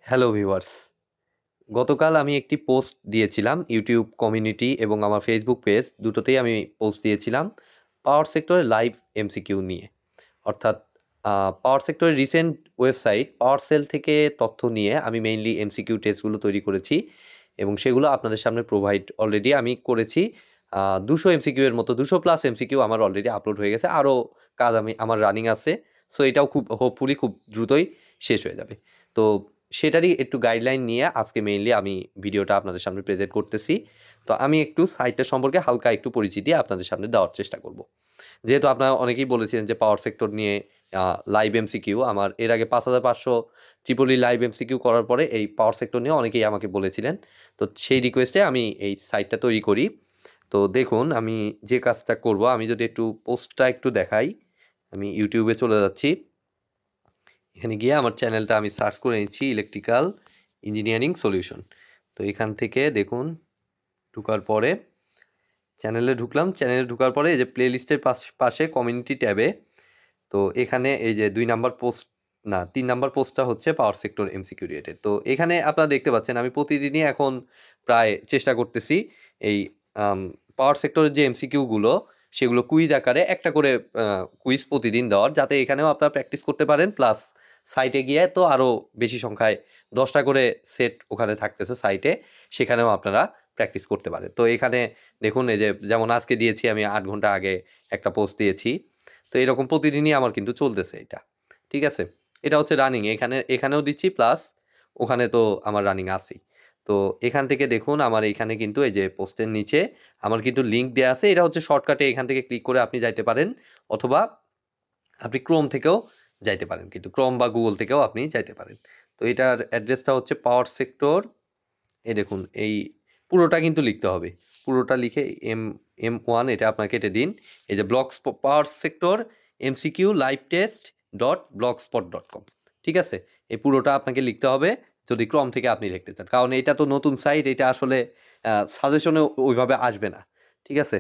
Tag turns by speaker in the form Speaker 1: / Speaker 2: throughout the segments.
Speaker 1: Hello viewers, গতকাল আমি একটি পোস্ট দিয়েছিলাম ইউটিউব কমিউনিটি এবং আমার ফেসবুক পেজ দুটোতেই আমি পোস্ট দিয়েছিলাম পাওয়ার সেক্টরের লাইভ এমসিকিউ নিয়ে। অর্থাৎ পাওয়ার সেক্টরের রিসেন্ট ওয়েবসাইট পাওয়ার সেল থেকে তথ্য নিয়ে আমি মেইনলি এমসিকিউ টেস্টগুলো তৈরি করেছি এবং সেগুলো আপনাদের সামনে প্রোভাইড অলরেডি আমি করেছি। 200 এমসিকিউ এর মতো 200 প্লাস এমসিকিউ আমার অলরেডি আপলোড হয়ে গেছে। আরও কাজ আমার রানিং আছে। সো এটাও খুব হোপফুলি খুব দ্রুতই শেষ হয়ে যাবে। তো সেটারই একটু গাইডলাইন নিয়ে আজকে মেইনলি আমি ভিডিওটা আপনাদের সামনে প্রেজেন্ট করতেছি। তো আমি একটু সাইটটা সম্পর্কে হালকা একটু পরিচিতি আপনাদের সামনে দেওয়ার চেষ্টা করব। যেহেতু আপনারা অনেকেই বলেছিলেন যে পাওয়ার সেক্টর নিয়ে লাইভ এমসিকিউ, আমার এর আগে 5500 ট্রিপলি লাইভ এমসিকিউ করার পরে এই পাওয়ার সেক্টর নিয়ে অনেকেই আমাকে বলেছিলেন। তো সেই রিকোয়েস্টে আমি এই সাইটটা তৈরি করি। তো দেখুন আমি যে কাজটা করব, আমি যদি একটু পোস্টটা একটু দেখাই, আমি ইউটিউবে চলে যাচ্ছি। এখানে গিয়ে আমার চ্যানেলটা আমি সার্চ করে নিচ্ছি ইলেকট্রিক্যাল ইঞ্জিনিয়ারিং সলিউশন। তো এখান থেকে দেখুন ঢোকার পরে চ্যানেলে ঢুকলাম। চ্যানেলে ঢোকার পরে এই যে প্লে লিস্টের পাশে কমিউনিটি ট্যাবে, তো এখানে এই যে 2 নাম্বার পোস্ট, না 3 নাম্বার পোস্টটা হচ্ছে পাওয়ার সেক্টর এমসিকিউ রিলেটেড। তো এখানে আপনারা দেখতে পাচ্ছেন আমি প্রতিদিনই এখন প্রায় চেষ্টা করতেছি এই পাওয়ার সেক্টরের যে এমসিকিউগুলো সেগুলো কুইজ আকারে একটা করে কুইজ প্রতিদিন দেওয়ার, যাতে এখানেও আপনারা প্র্যাকটিস করতে পারেন। প্লাস সাইটে গিয়ে তো আরও বেশি সংখ্যায় 10টা করে সেট ওখানে থাকতেছে সাইটে, সেখানেও আপনারা প্র্যাকটিস করতে পারেন। তো এখানে দেখুন এই যে যেমন আজকে দিয়েছি আমি 8 ঘন্টা আগে একটা পোস্ট দিয়েছি। তো এরকম প্রতিদিনই আমার কিন্তু চলতেছে এটা। ঠিক আছে? এটা হচ্ছে রানিং। এখানেও দিচ্ছি, প্লাস ওখানে তো আমার রানিং আছেই। তো এখান থেকে দেখুন আমার এইখানে কিন্তু এই যে পোস্টের নিচে আমার কিন্তু লিঙ্ক দেয়া আছে। এটা হচ্ছে শর্টকাটে এখান থেকে ক্লিক করে আপনি যাইতে পারেন, অথবা আপনি ক্রোম থেকেও যাইতে পারেন। কিন্তু ক্রোম বা গুগল থেকেও আপনি যাইতে পারেন। তো এটার অ্যাড্রেসটা হচ্ছে পাওয়ার সেক্টর। এই দেখুন এই পুরোটা কিন্তু লিখতে হবে। পুরোটা লিখে M1 এটা আপনার কেটে দিন। এই যে power sector MCQ live test .blogspot.com, ঠিক আছে? এই পুরোটা আপনাকে লিখতে হবে যদি ক্রম থেকে আপনি লিখতে চান। কারণ এটা তো নতুন সাইট, এটা আসলে সাজেশনে ওইভাবে আসবে না। ঠিক আছে?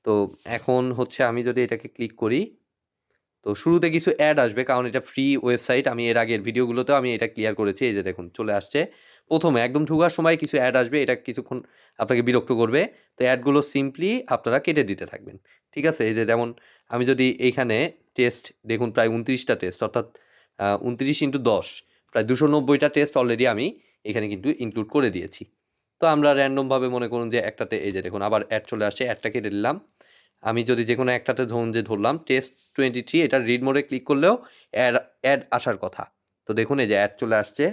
Speaker 1: তো এখন হচ্ছে আমি যদি এটাকে ক্লিক করি, তো শুরুতে কিছু অ্যাড আসবে কারণ এটা ফ্রি ওয়েবসাইট। আমি এর আগের ভিডিওগুলোতেও আমি এটা ক্লিয়ার করেছি। এই যে দেখুন চলে আসছে। প্রথমে একদম ঢোকার সময় কিছু অ্যাড আসবে, এটা কিছুক্ষণ আপনাকে বিরক্ত করবে। তো অ্যাডগুলো সিম্পলি আপনারা কেটে দিতে থাকবেন। ঠিক আছে? এই যে যেমন আমি যদি এইখানে টেস্ট দেখুন, প্রায় 29টা টেস্ট, অর্থাৎ 29 × 10 প্রায় 290টা টেস্ট অলরেডি আমি এখানে কিন্তু ইনক্লুড করে দিয়েছি। তো আমরা র্যান্ডমভাবে মনে করুন যে একটাতে এই যে দেখুন আবার অ্যাড চলে আসছে, অ্যাডটা কেটে দিলাম। আমি যদি যেকোনো একটাতে ধরুন যে ধরলাম টেস্ট 23, এটা রিড মোডে ক্লিক করলেও অ্যাড অ্যাড আসার কথা। তো দেখুন এই যে অ্যাড চলে আসছে।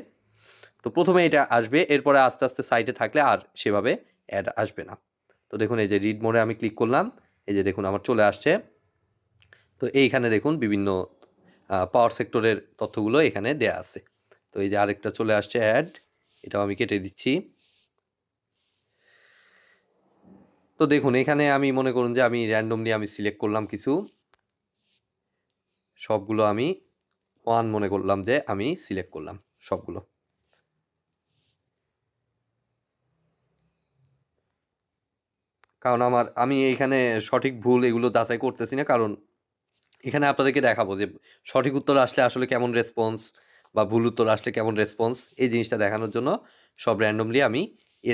Speaker 1: তো প্রথমে এটা আসবে, এরপরে আস্তে আস্তে সাইটে থাকলে আর সেভাবে অ্যাড আসবে না। তো দেখুন এই যে রিড মোডে আমি ক্লিক করলাম, এই যে দেখুন আমার চলে আসছে। তো এইখানে দেখুন বিভিন্ন পাওয়ার সেক্টরের তথ্যগুলো এখানে দেয়া আছে। তো এই যে আরেকটা চলে আসছে অ্যাড, এটাও আমি কেটে দিচ্ছি। তো দেখুন এখানে আমি মনে করুন যে আমি র্যান্ডমলি আমি সিলেক্ট করলাম কিছু, সবগুলো আমি 1 মনে করলাম যে আমি সিলেক্ট করলাম সবগুলো। কারণ আমি এইখানে সঠিক ভুল এগুলো যাচাই করতেছি না, কারণ এখানে আপনাদেরকে দেখাবো যে সঠিক উত্তর আসলে আসলে কেমন রেসপন্স, বা ভুল উত্তর আসলে কেমন রেসপন্স, এই জিনিসটা দেখানোর জন্য সব র্যান্ডমলি আমি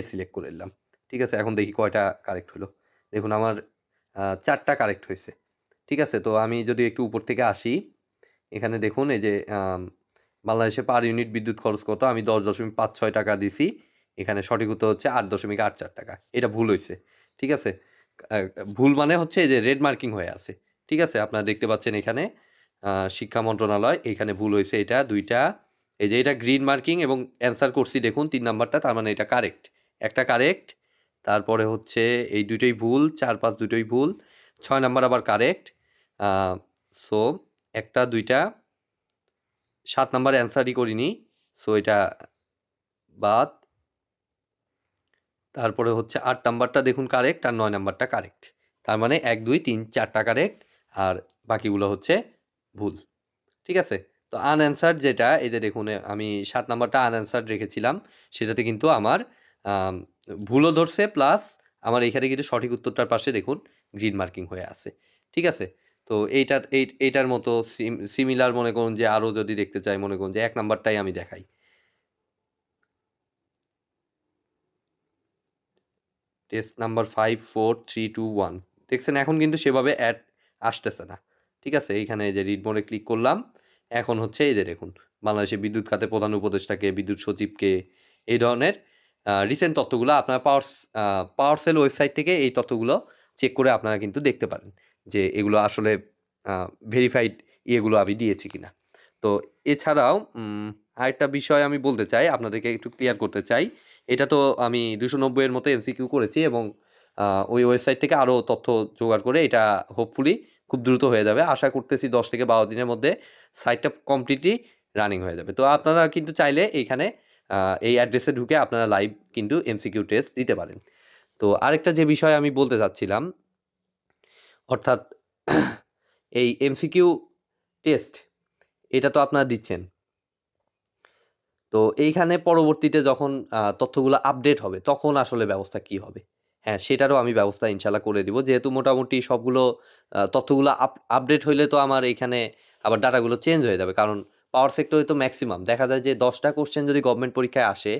Speaker 1: সিলেক্ট করে নিলাম। ঠিক আছে? এখন দেখি কয়টা কারেক্ট হলো। দেখুন আমার 4টা কারেক্ট হয়েছে। ঠিক আছে? তো আমি যদি একটু উপর থেকে আসি, এখানে দেখুন এই যে বাংলাদেশে পার ইউনিট বিদ্যুৎ খরচ কত, আমি 10.56 টাকা দিছি। এখানে সঠিক উত্তর হচ্ছে 8.84 টাকা। এটা ভুল হয়েছে। ঠিক আছে? আহ, ভুল মানে হচ্ছে এই যে রেড মার্কিং হয়ে আছে। ঠিক আছে? আপনারা দেখতে পাচ্ছেন এখানে শিক্ষা মন্ত্রণালয়, এখানে ভুল হয়েছে এটা 2টা। এই যে এটা গ্রিন মার্কিং এবং অ্যান্সার করছি দেখুন 3 নাম্বারটা, তার মানে এটা কারেক্ট। একটা কারেক্ট, তারপরে হচ্ছে এই দুটোই ভুল, 4, 5 দুটোই ভুল, 6 নাম্বার আবার কারেক্ট। সো একটা 2টা, 7 নাম্বার অ্যান্সারই করিনি, সো এটা বাদ। তারপরে হচ্ছে 8 নাম্বারটা দেখুন কারেক্ট, আর 9 নাম্বারটা কারেক্ট। তার মানে 1, 2, 3, 4টা কারেক্ট, আর বাকিগুলো হচ্ছে ভুল। ঠিক আছে? তো আনঅ্যান্সার্ড যেটা, এই যে দেখুন আমি 7 নাম্বারটা আনঅ্যান্সার্ড রেখেছিলাম, সেটাতে কিন্তু আমার আম ভুলও ধরছে, প্লাস আমার এখানে কিন্তু সঠিক উত্তরটার পাশে দেখুন গ্রিন মার্কিং হয়ে আছে। ঠিক আছে? তো এইটার মতো সিমিলার মনে করুন যে আরও যদি দেখতে চাই, মনে করুন যে 1 নাম্বারটাই আমি দেখাই। টেস্ট নাম্বার 54321 দেখছেন এখন কিন্তু সেভাবে অ্যাড আসতেছে না। ঠিক আছে, এইখানে এই যে রিড মোডে ক্লিক করলাম, এখন হচ্ছে এই যে দেখুন বাংলাদেশের বিদ্যুৎ খাতে প্রধান উপদেষ্টাকে, বিদ্যুৎ সচিবকে, এই ধরনের রিসেন্ট তথ্যগুলো আপনার পাওয়ার সেল ওয়েবসাইট থেকে এই তথ্যগুলো চেক করে আপনারা কিন্তু দেখতে পারেন যে এগুলো আসলে ভেরিফাইড ইয়েগুলো আমি দিয়েছি কিনা। তো এছাড়াও আরেকটা বিষয় আমি বলতে চাই, আপনাদেরকে একটু ক্লিয়ার করতে চাই। এটা তো আমি 290 এর মতো এমসিকিউ করেছি এবং ওই ওয়েবসাইট থেকে আরও তথ্য জোগাড় করে এটা হোপফুলি খুব দ্রুত হয়ে যাবে। আশা করতেছি 10 থেকে 12 দিনের মধ্যে সাইটটা কমপ্লিটলি রানিং হয়ে যাবে। তো আপনারা কিন্তু চাইলে এইখানে এই অ্যাড্রেসে ঢুকে আপনারা লাইভ কিন্তু এমসিকিউ টেস্ট দিতে পারেন। তো আরেকটা যে বিষয় আমি বলতে চাচ্ছিলাম, অর্থাৎ এই এমসিকিউ টেস্ট এটা তো আপনারা দিচ্ছেন, তো এইখানে পরবর্তীতে যখন তথ্যগুলো আপডেট হবে তখন আসলে ব্যবস্থা কি হবে? হ্যাঁ, সেটারও আমি ব্যবস্থা ইনশাল্লাহ করে দিব। যেহেতু মোটামুটি সবগুলো তথ্যগুলো আপডেট হইলে তো আমার এইখানে আবার ডাটাগুলো চেঞ্জ হয়ে যাবে। কারণ পাওয়ার সেক্টরে তো ম্যাক্সিমাম দেখা যায় যে 10টা কোশ্চেন যদি গভর্নমেন্ট পরীক্ষায় আসে,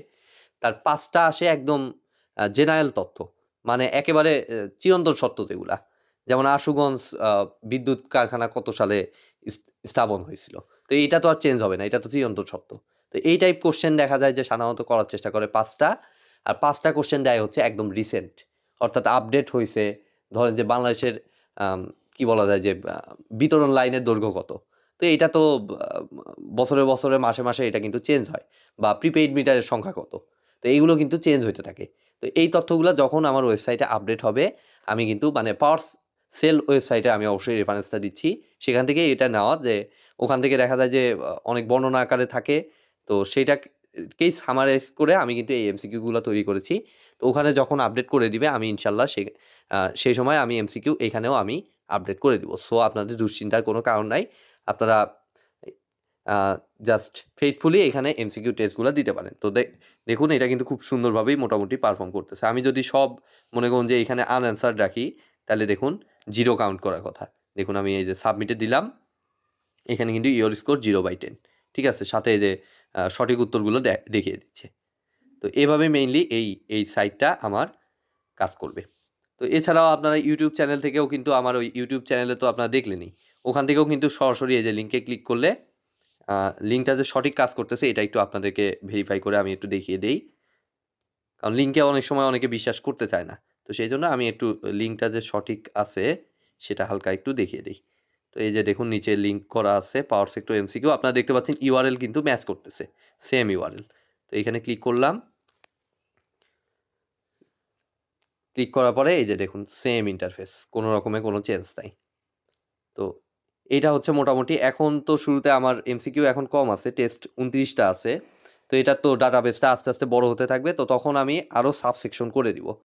Speaker 1: তার 5টা আসে একদম জেনারেল তথ্য। মানে একেবারে চিরন্তন সত্য যেগুলা। যেমন আশুগঞ্জ বিদ্যুৎ কারখানা কত সালে স্থাপন হয়েছিল। তো এইটা তো আর চেঞ্জ হবে না। এটা তো চিরন্তন সত্য। তো এই টাইপ কোশ্চেন দেখা যায় যে সাধারণত করার চেষ্টা করে 5টা, আর 5টা কোশ্চেন দেয় হচ্ছে একদম রিসেন্ট, অর্থাৎ আপডেট হয়েছে। ধরেন যে বাংলাদেশের কি বলা যায় যে বিতরণ লাইনের দৈর্ঘ্য কত। তো এটা তো বছরে বছরে মাসে মাসে এটা কিন্তু চেঞ্জ হয়, বা প্রিপেইড মিটারের সংখ্যা কত। তো এইগুলো কিন্তু চেঞ্জ হতে থাকে। তো এই তথ্যগুলো যখন আমার ওয়েবসাইটে আপডেট হবে, আমি কিন্তু মানে পাওয়ার সেল ওয়েবসাইটে আমি অবশ্যই রেফারেন্সটা দিচ্ছি, সেখান থেকে এটা নেওয়া যে ওখান থেকে দেখা যায় যে অনেক বর্ণনা আকারে থাকে। তো সেইটাকেই সামারাইজ করে আমি কিন্তু এই এমসিকিউগুলো তৈরি করেছি। তো ওখানে যখন আপডেট করে দিবে আমি ইনশাল্লাহ সেই সময় আমি এমসিকিউ এখানেও আমি আপডেট করে দিব। সো আপনাদের দুশ্চিন্তার কোনো কারণ নাই। আপনারা জাস্ট ফেথফুলি এখানে এমসিকিউ টেস্টগুলো দিতে পারেন। তো দেখুন এটা কিন্তু খুব সুন্দরভাবেই মোটামুটি পারফর্ম করতেছে। আমি যদি সব মনে করুন যে এখানে আনঅ্যান্সার্ড রাখি, তাহলে দেখুন 0 কাউন্ট করার কথা। দেখুন আমি এই যে সাবমিটে দিলাম, এখানে কিন্তু ইয়োর স্কোর 0/10। ঠিক আছে, সাথে এই যে সঠিক উত্তরগুলো দেখিয়ে দিচ্ছে। তো এভাবে মেইনলি এই সাইটটা আমার কাজ করবে। তো এছাড়াও আপনারা ইউটিউব চ্যানেল থেকেও কিন্তু আমার ওই ইউটিউব চ্যানেলে তো আপনারা দেখলেনই, ওখান থেকেও কিন্তু সরাসরি এই যে লিঙ্কে ক্লিক করলে লিঙ্কটা যে সঠিক কাজ করতেছে এটা একটু আপনাদেরকে ভেরিফাই করে আমি একটু দেখিয়ে দেই। কারণ লিঙ্কে অনেক সময় অনেকে বিশ্বাস করতে চায় না। তো সেই জন্য আমি একটু লিঙ্কটা যে সঠিক আছে সেটা হালকা একটু দেখিয়ে দিই। তো এই যে দেখুন নিচে লিঙ্ক করা আছে পাওয়ার সেক্টর এমসিকিউ, আপনারা দেখতে পাচ্ছেন ইউআরএল কিন্তু ম্যাচ করতেছে, সেম ইউআরএল। তো এখানে ক্লিক করলাম, ক্লিক করার পরে এই যে দেখুন সেম ইন্টারফেস, কোনো রকমের কোনো চেঞ্জ নাই। তো এটা হচ্ছে মোটামুটি। এখন তো শুরুতে আমার এমসিকিউ এখন কম আছে, টেস্ট 29টা আছে। তো এটা তো ডাটাবেসটা আস্তে আস্তে বড় হতে থাকবে, তো তখন আমি আরও সাব সেকশন করে দিব।